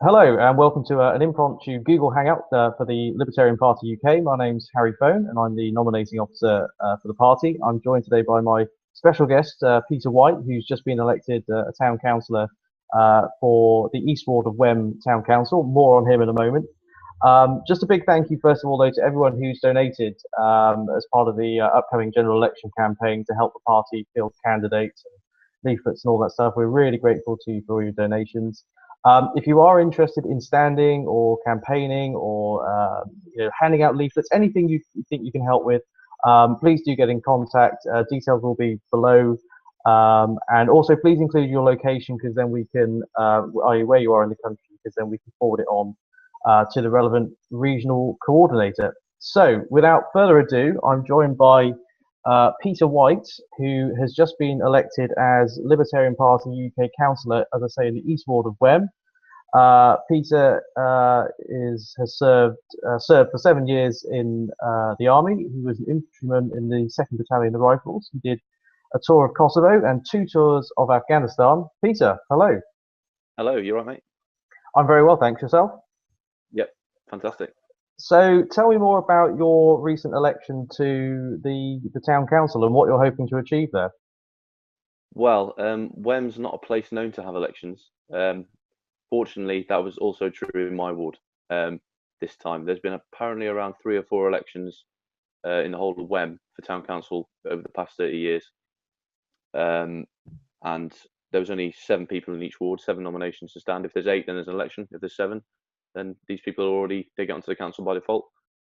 Hello and welcome to an impromptu Google Hangout for the Libertarian Party UK. My name's Harry Fone and I'm the nominating officer for the party. I'm joined today by my special guest, Peter White, who's just been elected a town councillor for the East Ward of Wem Town Council. More on him in a moment. Just a big thank you, first of all, though, to everyone who's donated as part of the upcoming general election campaign to help the party field candidates and leaflets and all that stuff. We're really grateful to you for all your donations. If you are interested in standing or campaigning or handing out leaflets, anything you think you can help with, please do get in contact. Details will be below. And also please include your location, because then we can, where you are in the country, because then we can forward it on to the relevant regional coordinator. So without further ado, I'm joined by Peter White, who has just been elected as Libertarian Party UK councillor, as I say, in the East Ward of Wem. Peter has served for 7 years in the army. He was an infantryman in the 2nd Battalion, the Rifles. He did a tour of Kosovo and 2 tours of Afghanistan. Peter, hello. Hello, you all right, mate? I'm very well, thanks. Yourself? Yep, fantastic. So tell me more about your recent election to the town council and what you're hoping to achieve there. Well, Wem's not a place known to have elections. Fortunately, that was also true in my ward this time. There's been apparently around 3 or 4 elections in the whole of Wem for town council over the past 30 years. And there was only 7 people in each ward, 7 nominations to stand. If there's 8, then there's an election. If there's 7, then these people they get onto the council by default.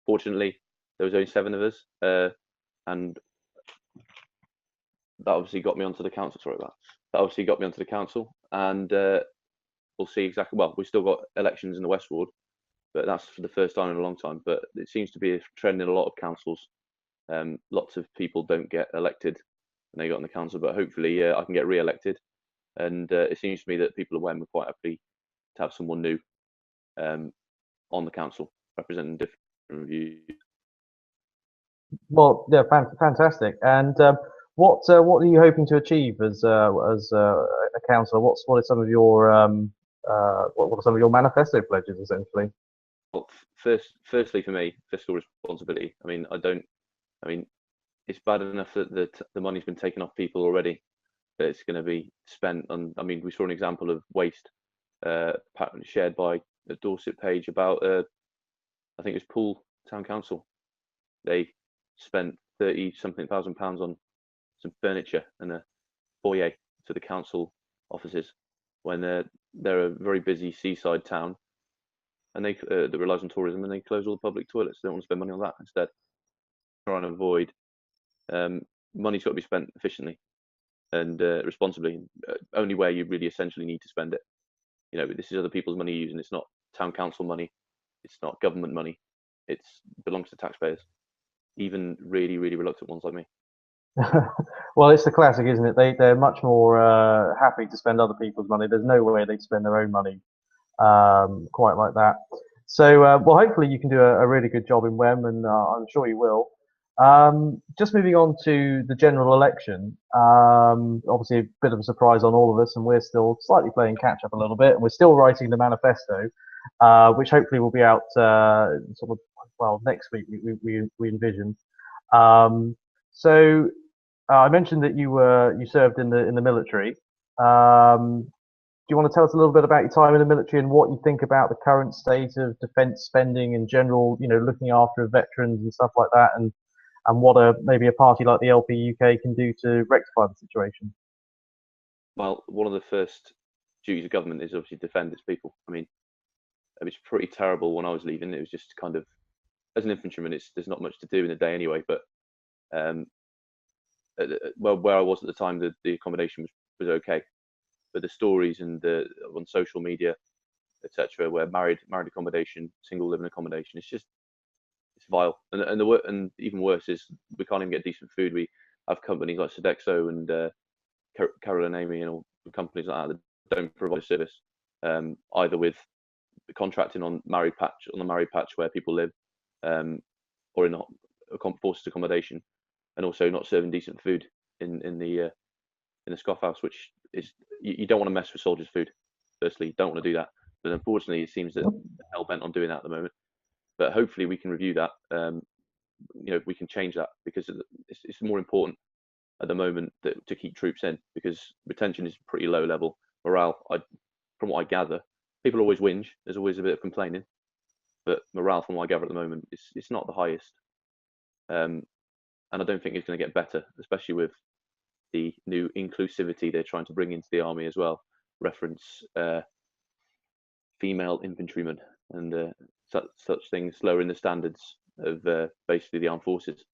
Fortunately, there was only 7 of us, and that obviously got me onto the council. Sorry about that. That obviously got me onto the council, and we'll see exactly. Well, we've still got elections in the West Ward, but that's for the first time in a long time. But it seems to be a trend in a lot of councils. Lots of people don't get elected when they got on the council, but hopefully I can get re-elected. And it seems to me that people of Wem are quite happy to have someone new on the council representing different views. Well, yeah, fantastic. And what are you hoping to achieve as a councillor? What are some of your what are some of your manifesto pledges, essentially? Well, firstly, for me, fiscal responsibility. I mean, it's bad enough that the money's been taken off people already, but it's going to be spent on. I mean, we saw an example of waste shared by a Dorset page about I think it was Poole Town Council. They spent 30-something thousand pounds on some furniture and a foyer to the council offices when they're a very busy seaside town, and they that relies on tourism, and they close all the public toilets. They don't want to spend money on that. Instead, trying to avoid money's got to be spent efficiently and responsibly, only where you really essentially need to spend it. You know, this is other people's money using. It's not town council money. It's not government money. It belongs to taxpayers, even really, really reluctant ones like me. Well, it's the classic, isn't it? They're much more happy to spend other people's money. There's no way they'd spend their own money quite like that. So, well, hopefully you can do a really good job in Wem, and I'm sure you will. Just moving on to the general election, obviously a bit of a surprise on all of us, and we're still slightly playing catch up a little bit, and we're still writing the manifesto, which hopefully will be out sort of, well, next week we envision. So I mentioned that you served in the military. Do you want to tell us a little bit about your time in the military and what you think about the current state of defence spending in general, you know, looking after veterans and stuff like that, and what maybe a party like the LPUK can do to rectify the situation? Well, one of the first duties of government is obviously defend its people. I mean, it was pretty terrible when I was leaving. It was just kind of, as an infantryman, there's not much to do in the day anyway. But well, where I was at the time, the accommodation was okay, but the stories and on social media, etc., where married accommodation, single living accommodation, it's vile. And even worse is we can't even get decent food. We have companies like Sodexo and Carolyn Amy and all the companies like that don't provide a service, either with contracting on the married patch where people live, or in forced accommodation, and also not serving decent food in the scoff house, which is, you don't want to mess with soldiers' food. Firstly, you don't want to do that, But unfortunately, it seems that they're hell bent on doing that at the moment. But hopefully, we can review that. We can change that, because it's more important at the moment to keep troops in, because retention is pretty low level. Morale, from what I gather, people always whinge. There's always a bit of complaining, but morale, from what I gather at the moment, it's not the highest. And I don't think it's going to get better, especially with the new inclusivity they're trying to bring into the army as well. Reference female infantrymen and such things, lowering the standards of basically the armed forces.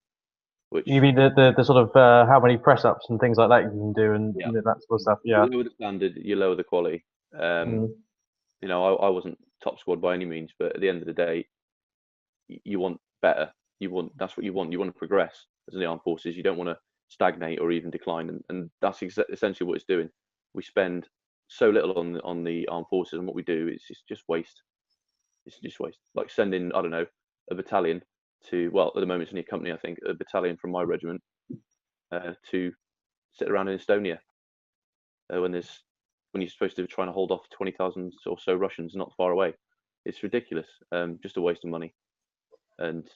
Which, you mean the sort of how many press ups and things like that you can do, and that sort of stuff? Yeah. You lower the standard, you lower the quality. I wasn't top squad by any means, but at the end of the day, you want better. That's what you want. You want to progress as the armed forces. You don't want to stagnate or even decline, and that's essentially what it's doing. We spend so little on the armed forces, and what we do is just waste. It's just waste. Like sending, I don't know, a battalion to, well, at the moment it's only a company, I think, a battalion from my regiment to sit around in Estonia when you're supposed to be trying to hold off 20,000 or so Russians not far away. It's ridiculous. Just a waste of money, and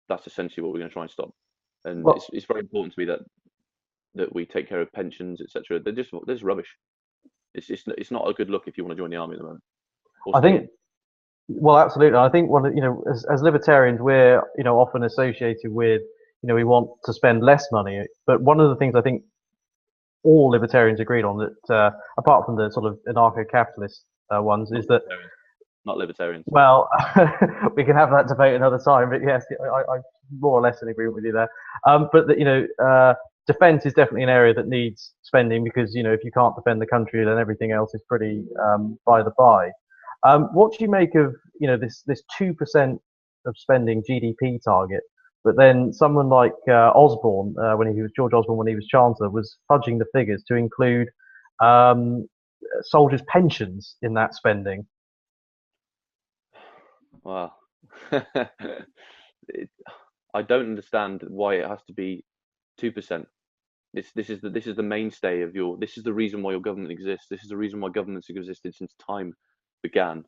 that's essentially what we're going to try and stop. And it's very important to me that we take care of pensions, etc. They're just rubbish. It's not a good look if you want to join the army at the moment. I think. Well, absolutely. I think as libertarians, we're often associated with we want to spend less money. But one of the things I think all libertarians agreed on, that apart from the sort of anarcho-capitalist ones, is that not libertarians. Well, we can have that debate another time. But yes, I'm more or less in agreement with you there. But that defence is definitely an area that needs spending, because if you can't defend the country, then everything else is pretty by the by. What do you make of this 2% of spending GDP target? But then someone like Osborne, George Osborne, when he was Chancellor, was fudging the figures to include soldiers' pensions in that spending. Wow. I don't understand why it has to be 2%. This is the mainstay of this is the reason why your government exists. This is the reason why governments have existed since time began,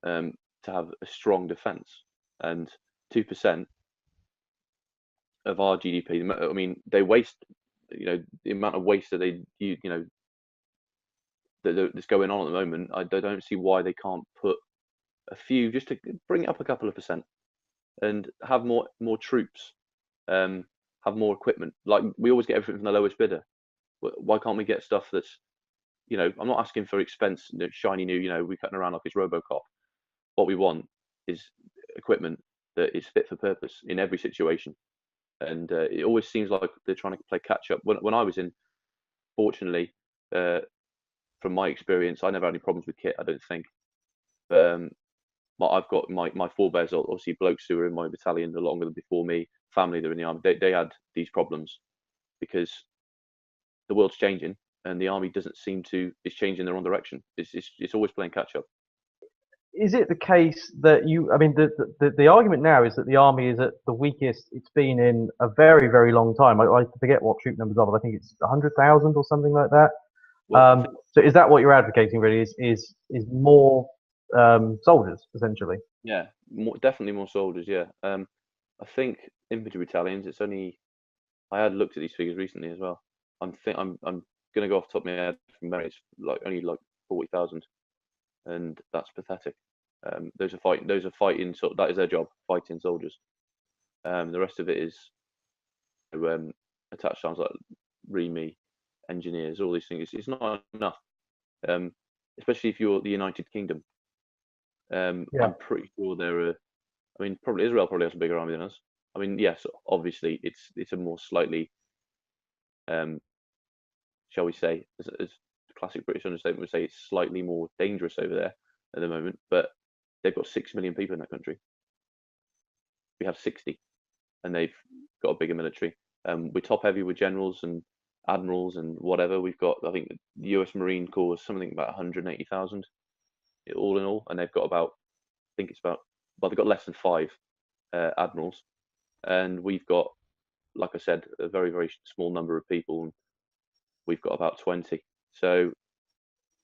to have a strong defence. And 2% of our GDP, I mean, they waste, the amount of waste that that's going on at the moment. I don't see why they can't put a few, just to bring it up a couple of percent, and have more troops, have more equipment. Like, we always get everything from the lowest bidder. Why can't we get stuff that's, I'm not asking for expense, shiny new, we're cutting around like it's Robocop. What we want is equipment that is fit for purpose in every situation. And it always seems like they're trying to play catch up. When I was in, fortunately, from my experience, I never had any problems with kit, I don't think. But I've got my forebears, obviously blokes who were in my battalion longer than before me, family that were in the army. They had these problems because the world's changing, and the army doesn't seem to is changing their own direction. It's always playing catch up. Is it the case that the argument now is that the army is at the weakest it's been in a very, very long time? I forget what troop numbers are, but I think it's 100,000 or something like that. Well, so is that what you're advocating, really? Is more soldiers, essentially? Yeah, definitely more soldiers. Yeah, I think infantry battalions. It's only, I had looked at these figures recently as well. I'm going to go off the top of my head from memory. It's only 40,000, and that's pathetic. Those are fighting. So that is their job, fighting soldiers. The rest of it is attached sounds like REME, engineers, all these things. It's not enough, especially if you're the United Kingdom. I'm pretty sure there are. I mean, probably Israel probably has a bigger army than us. I mean, yes, obviously it's a more slightly, shall we say, as classic British understatement would say, it's slightly more dangerous over there at the moment. But they've got 6 million people in that country. We have 60, and they've got a bigger military. We're top heavy with generals and admirals and whatever. We've got, I think, the US Marine Corps is something about 180,000 all in all, and they've got about, I think it's about, well, they've got less than 5 admirals, and we've got, like I said, a very, very small number of people, and we've got about 20. So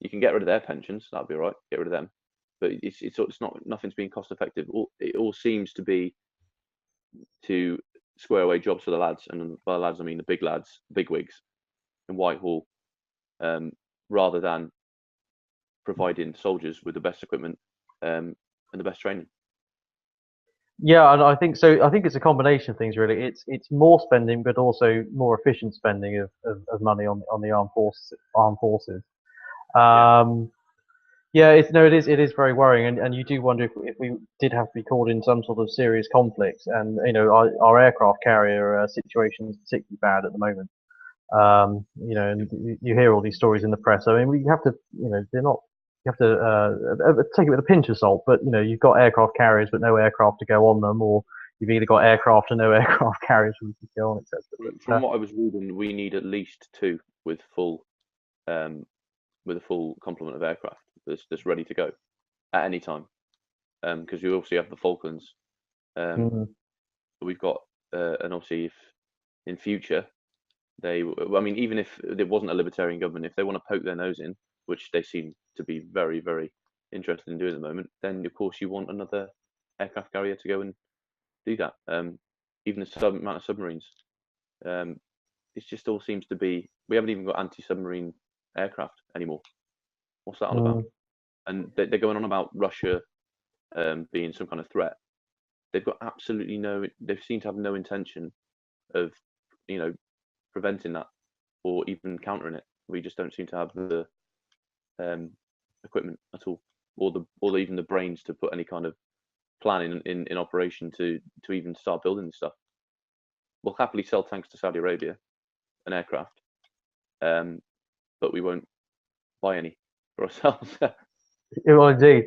you can get rid of their pensions, that'd be all right, get rid of them. but it's not, nothing's being cost effective. It all seems to be to square away jobs for the lads, and by the lads I mean the big lads, big wigs in Whitehall, rather than providing soldiers with the best equipment and the best training. Yeah, and I think so. I think it's a combination of things, really. It's more spending, but also more efficient spending of money on the armed forces. Yeah, it is very worrying, and you do wonder if we did have to be caught in some sort of serious conflict, and our aircraft carrier situation is particularly bad at the moment. And you hear all these stories in the press. I mean, we have to, they're not. You have to take it with a pinch of salt, but you've got aircraft carriers but no aircraft to go on them, or you've either got aircraft and no aircraft carriers to go on, etc. From what I was reading, we need at least 2 with a full complement of aircraft that's ready to go at any time, because we obviously have the Falklands. We've got, and obviously if in future even if there wasn't a libertarian government, if they want to poke their nose in, which they seem to be very, very interested in doing at the moment, then of course you want another aircraft carrier to go and do that. Even the amount of submarines, it just all seems to be, we haven't even got anti-submarine aircraft anymore. What's that all about? And they're going on about Russia being some kind of threat. They've got absolutely they seem to have no intention of preventing that or even countering it. We just don't seem to have the equipment at all, or even the brains to put any kind of plan in operation to even start building this stuff. We'll happily sell tanks to Saudi Arabia and aircraft, but we won't buy any for ourselves. Well, indeed.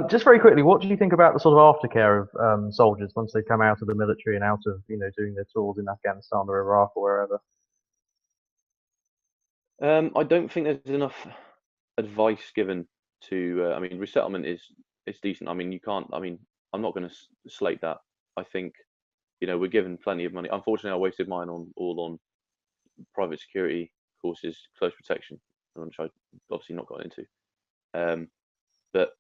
Just very quickly, what do you think about the sort of aftercare of soldiers once they come out of the military and out of doing their tours in Afghanistan or Iraq or wherever? I don't think there's enough advice given to. I mean, resettlement is decent. I mean, you can't. I mean, I'm not going to slate that. I think we're given plenty of money. Unfortunately, I wasted mine all on private security courses, close protection, which I obviously not got into. But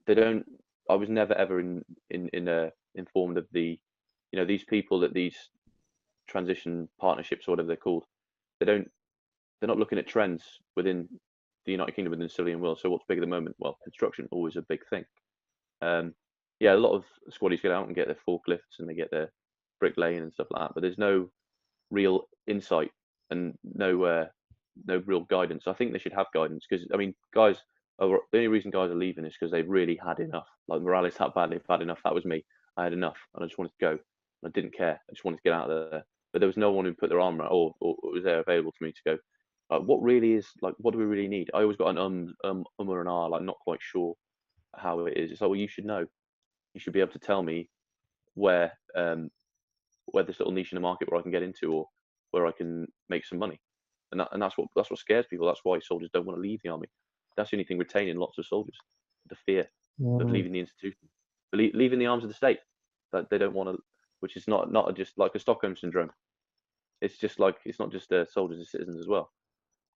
they don't. I was never ever informed of the, these people that these transition partnerships or whatever they're called. They're not looking at trends within the United Kingdom, within the civilian world. So what's big at the moment? Well, construction, always a big thing. Yeah, a lot of squaddies get out and get their forklifts and they get their bricklaying and stuff like that, but there's no real insight and no real guidance. I think they should have guidance, because I mean, the only reason guys are leaving is because they've really had enough. Like, morale is that bad, they've had enough. That was me. I had enough and I just wanted to go. I didn't care. I just wanted to get out of there. But there was no one who put their arm around or was there available to me to go, what really is, like, what do we really need? I always got an or an ah, like, not quite sure how it is. It's like, well, you should know. You should be able to tell me where this little niche in the market where I can get into, or where I can make some money. And that's what scares people. That's why soldiers don't want to leave the army. That's the only thing retaining lots of soldiers: the fear of leaving the institution, leaving the arms of the state. That they don't want to, which is not just like a Stockholm syndrome. It's just like, it's not just soldiers, it's citizens as well.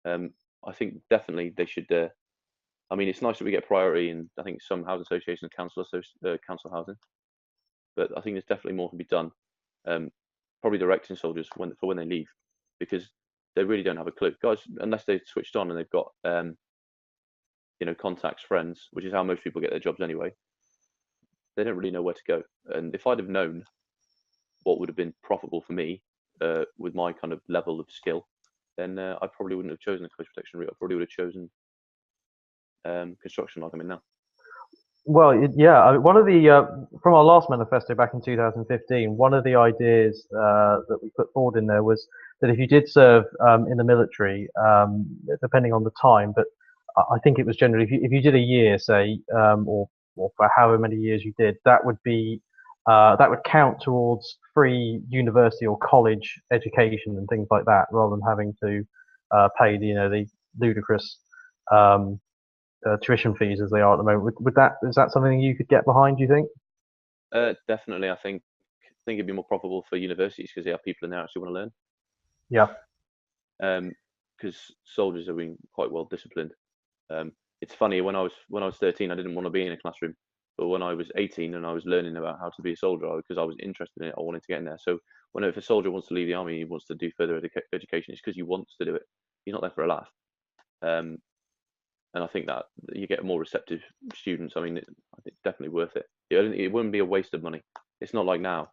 I think definitely they should. I mean, it's nice that we get priority in, I think, some housing associations, council housing, but I think there's definitely more to be done. Probably directing soldiers for when they leave, because they really don't have a clue, guys, unless they've switched on and they've got contacts, friends, which is how most people get their jobs anyway. They don't really know where to go. And if I'd have known what would have been profitable for me with my kind of level of skill, then I probably wouldn't have chosen the close protection route. I probably would have chosen construction like I'm in now. Well, yeah, one of the from our last manifesto back in 2015, one of the ideas that we put forward in there was that if you did serve in the military, depending on the time, but I think it was generally if you did a year, say, or for however many years you did, that would count towards free university or college education and things like that, rather than having to pay the ludicrous tuition fees as they are at the moment. Is that something you could get behind, do you think? Definitely. I think it'd be more profitable for universities because they have people in there actually want to learn. Yeah. Because soldiers are being quite well disciplined. it's funny, when I was 13, I didn't want to be in a classroom, but when I was 18 and I was learning about how to be a soldier, because I was interested in it, I wanted to get in there. So if a soldier wants to leave the army, he wants to do further education, it's because he wants to do it. He's not there for a laugh. And I think that you get more receptive students. I mean, I think it's definitely worth it. It wouldn't be a waste of money. It's not like now,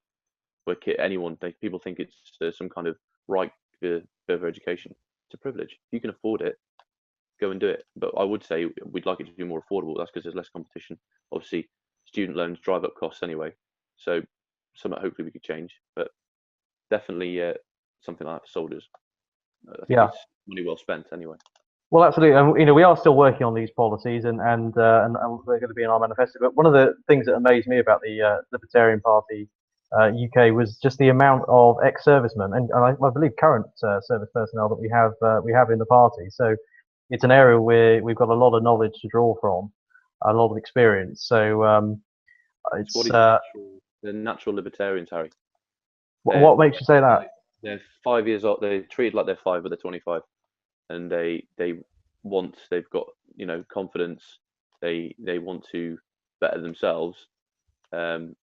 where people think it's some kind of right for further education. It's a privilege. If you can afford it, go and do it. But I would say we'd like it to be more affordable. That's because there's less competition. Obviously, student loans drive up costs anyway. So something hopefully we could change. But definitely something like that for soldiers. I think it's money well spent anyway. Well, absolutely. And we are still working on these policies, and they're going to be in our manifesto. But one of the things that amazed me about the Libertarian Party UK was just the amount of ex-servicemen and I believe current service personnel that we have in the party. So it's an area where we've got a lot of knowledge to draw from, a lot of experience. So it's the natural libertarians, Harry. What makes you say that? They're 5 years old. They're treated like they're 5, but they're 25, and they've got confidence. They want to better themselves, and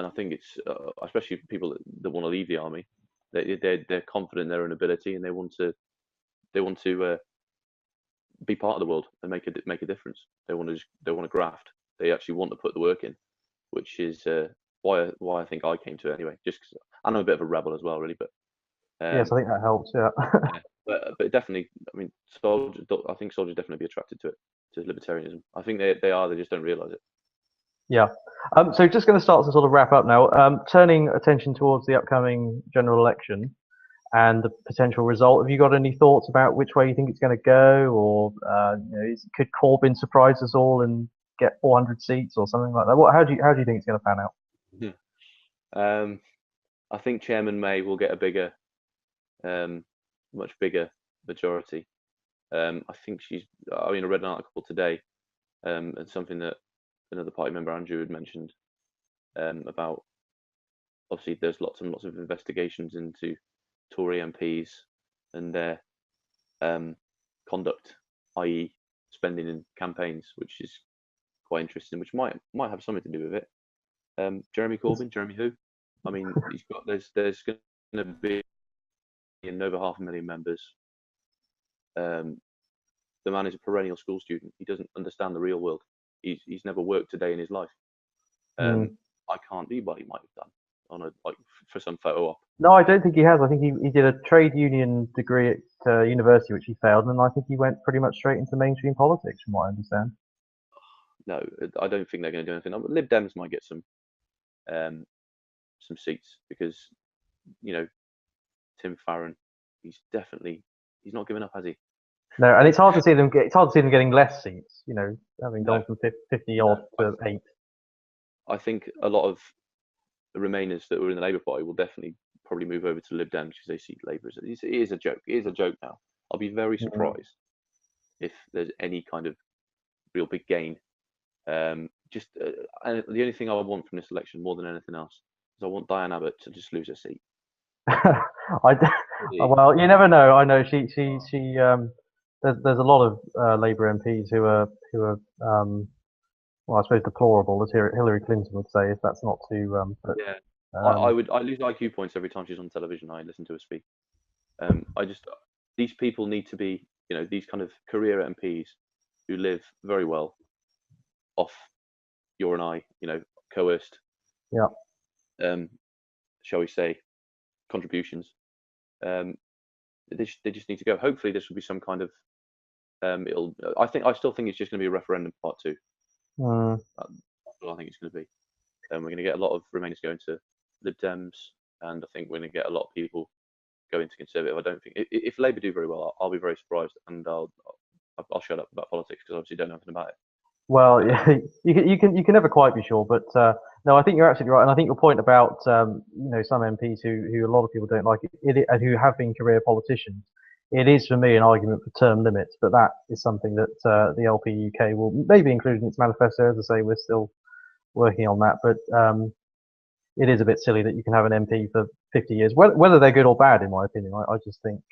I think it's especially people that want to leave the army. They're confident in their own ability, and they want to be part of the world and make a difference. They want to graft. They actually want to put the work in, which is why I think I came to it anyway. Just cause I'm a bit of a rebel as well, really. But yes, I think that helps. Yeah. but definitely, I mean, I think soldiers definitely be attracted to libertarianism. I think they are. They just don't realise it. Yeah. So just going to start to sort of wrap up now. Turning attention towards the upcoming general election and the potential result. Have you got any thoughts about which way you think it's going to go, or could Corbyn surprise us all and get 400 seats or something like that? How do you think it's going to pan out? I think Chairman May will get a bigger, much bigger majority. I think I read an article today, and something that another party member, Andrew, had mentioned about. Obviously, there's lots and lots of investigations into Tory MPs and their conduct, i.e., spending in campaigns, which is quite interesting, which might have something to do with it. Jeremy Corbyn, Jeremy who? I mean, there's going to be over 500,000 members. The man is a perennial school student. He doesn't understand the real world. He's never worked a day in his life. I can't do what he might have done for some photo op. No, I don't think he has. I think he did a trade union degree at university, which he failed, and I think he went pretty much straight into mainstream politics, from what I understand. No, I don't think they're going to do anything. Lib Dems might get some seats because Tim Farron, he's not giving up, has he? No, and it's hard to see them getting less seats. Having gone from 50 odd to 8. I think a lot of the Remainers that were in the Labour Party will definitely probably move over to Lib Dems because they see Labour as it is a joke. It is a joke now. I'll be very surprised if there's any kind of real big gain. And the only thing I want from this election more than anything else is I want Diane Abbott to just lose her seat. Well, you never know. I know she there's a lot of Labour MPs who are well, I suppose deplorable, as Hillary Clinton would say, if that's not too. I lose IQ points every time she's on television. I listen to her speak. These people need to be, these kind of career MPs who live very well off your and I, coerced. Yeah. Shall we say, contributions. They just need to go. Hopefully, this will be some kind of. I still think it's just going to be a referendum part 2. That's what I think it's going to be. We're going to get a lot of Remainers going to Lib Dems, and I think we're going to get a lot of people going to Conservative. I don't think if Labour do very well, I'll be very surprised, and I'll shut up about politics because I obviously don't know anything about it. Well, yeah, you can never quite be sure, but no, I think you're absolutely right, and I think your point about some MPs who a lot of people don't like and who have been career politicians. It is, for me, an argument for term limits, but that is something that the LPUK will maybe include in its manifesto. As I say, we're still working on that, but it is a bit silly that you can have an MP for 50 years. Whether they're good or bad, in my opinion, I just think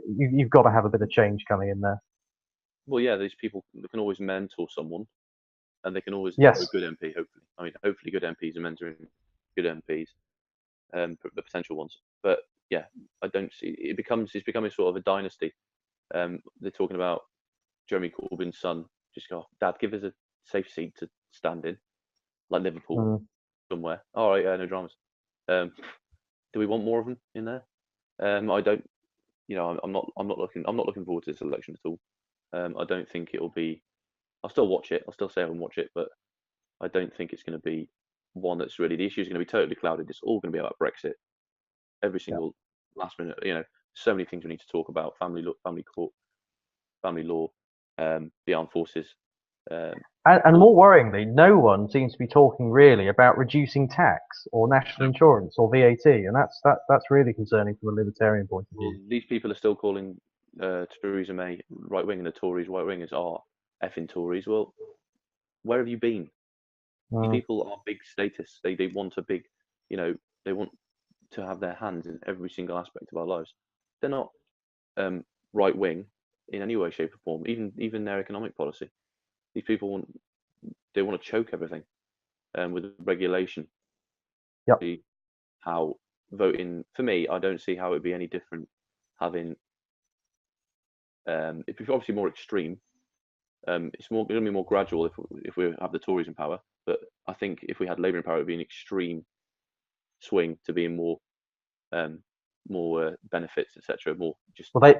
you've got to have a bit of change coming in there. well, yeah, these people, they can always mentor someone, and they can always Yes. mentor a good MP. Hopefully, I mean, hopefully, good MPs are mentoring good MPs, the potential ones. But yeah, I don't see it's becoming sort of a dynasty. They're talking about Jeremy Corbyn's son. Just go, Dad, give us a safe seat to stand in, like Liverpool somewhere. All right, no dramas. Do we want more of them in there? I don't. You know, I'm not looking forward to this election at all. I don't think it'll be. I'll still watch it. I'll still say I will watch it, but I don't think it's going to be one that's really, the issue is going to be totally clouded. It's all going to be about Brexit. Every single last minute, you know, so many things we need to talk about: family law, family court, family law, the armed forces. And more worryingly, no one seems to be talking really about reducing tax or national insurance or VAT, and that's really concerning from a libertarian point of view. These people are still calling Theresa May right wing, and the Tories right wingers are effing Tories. Well, where have you been? These people are big status. They want a big, you know, they want to have their hands in every single aspect of our lives. They're not right wing in any way, shape, or form. Even their economic policy. These people want to choke everything with regulation. Yep. See how voting, for me, I don't see how it'd be any different having. It'd be obviously more extreme. It's going to be more gradual if we have the Tories in power. But I think if we had Labour in power, it would be an extreme swing to being more benefits, etc. More just. Well,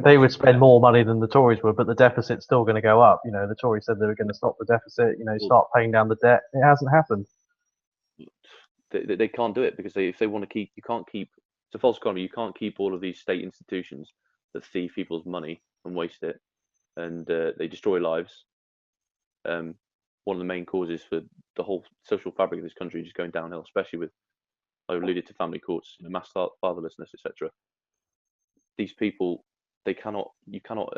they would spend more money than the Tories would, but the deficit's still going to go up. You know, the Tories said they were going to stop the deficit. You know, start paying down the debt. It hasn't happened. They can't do it because if they want to keep, you can't keep. It's a false economy. You can't keep all of these state institutions that thieve people's money and waste it, and they destroy lives. One of the main causes for the whole social fabric of this country just going downhill, especially with, I alluded to family courts, you know, mass fatherlessness, etc. These people, you cannot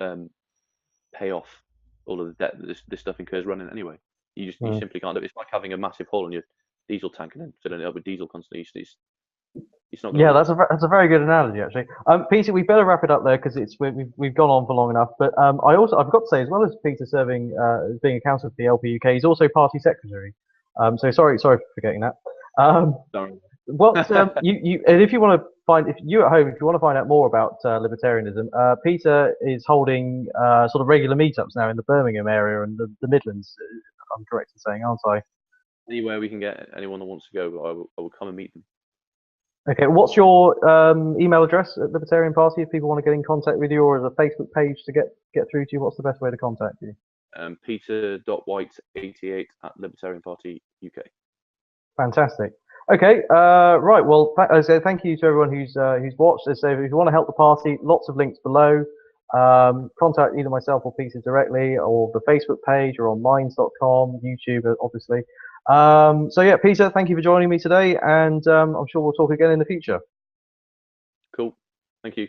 pay off all of the debt that this stuff incurs running anyway. You simply can't do it. It's like having a massive hole in your diesel tank and then filling it up with diesel constantly. It's not. Yeah, that's a very good analogy actually. Peter, we better wrap it up there because we've gone on for long enough. But I've got to say, as well as Peter serving being a councillor for the LPUK, he's also party secretary. So sorry for forgetting that. What and if you want to find, if you at home, if you want to find out more about libertarianism, Peter is holding sort of regular meetups now in the Birmingham area and the Midlands. I'm correct in saying, aren't I? Anywhere we can get anyone that wants to go, I will come and meet them. Okay, what's your email address at Libertarian Party if people want to get in contact with you, or as a Facebook page to get through to you? What's the best way to contact you? Peter.white88 at Libertarian Party UK. Fantastic. Okay, right. Well, as I say, thank you to everyone who's watched. As I say, if you want to help the party, lots of links below. Contact either myself or Peter directly, or the Facebook page, or on minds.com, YouTube, obviously. So yeah, Peter, thank you for joining me today, and I'm sure we'll talk again in the future. Cool. Thank you.